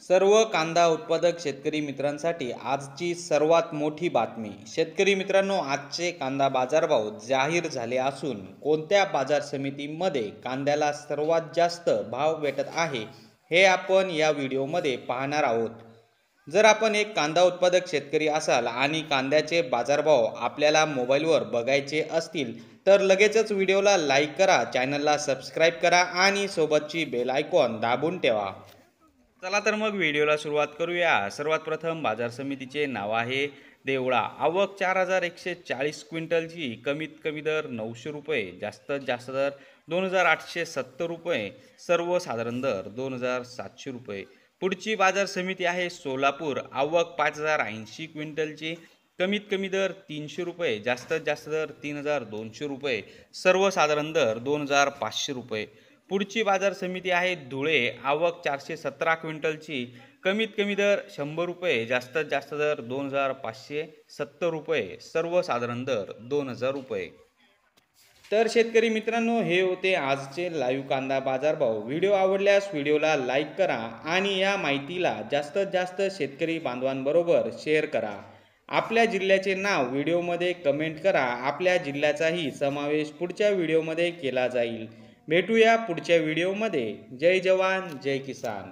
सर्व कांदा उत्पादक शेतकरी मित्रांसाठी आजची सर्वात मोठी बातमी। शेतकरी मित्रांनो, आजचे कांदा बाजारभाव जाहीर झाले असून कोणत्या बाजार समितीमध्ये कांद्याला सर्वात जास्त भाव भेटत आहे हे आपण या व्हिडिओमध्ये पाहणार आहोत। जर आपण एक कांदा उत्पादक शेतकरी असाल आणि कांद्याचे बाजारभाव आपल्याला मोबाईलवर बघायचे असतील तर लगेचच व्हिडिओला लाईक करा, चॅनलला सबस्क्राईब करा आणि सोबतची बेल आयकॉन दाबून ठेवा। चला तर मग व्हिडिओला सुरुवात करूया। सर्वात प्रथम बाजार समितीचे नाव आहे देवळा। आवक 4140 क्विंटलची, कमीत कमी दर 900 रुपये, जास्तीत जास्त दर 2870 रुपये, सर्वसाधारण दर 2700 रुपये। पुढची बाजार समिती आहे सोलापूर। आवक 5080 क्विंटलची, कमीत कमी दर 300 रुपये, जास्तीत जास्त दर 3200 रुपये, सर्वसाधारण दर 2500 रुपये। पुढची बाजार समिती आहे धुळे। आवक 417 क्विंटलची, कमीत कमी दर 100 रुपये, जास्तीत जास्त दर 2570 रुपये, सर्वसाधारण दर 2000 रुपये। तर शेतकरी मित्रांनो, हे होते आजचे लाईव्ह कांदा बाजारभाव। व्हिडिओ आवडल्यास व्हिडिओला लाईक करा आणि या माहितीला जास्तीत जास्त शेतकरी बांधवांबरोबर शेअर करा। आपल्या जिल्ह्याचे नाव व्हिडिओमध्ये कमेंट करा। आपल्या जिल्ह्याचाही समावेश पुढच्या व्हिडिओमध्ये केला जाईल। भेटूया पुढच्या व्हिडिओमध्ये। जय जवान जय किसान।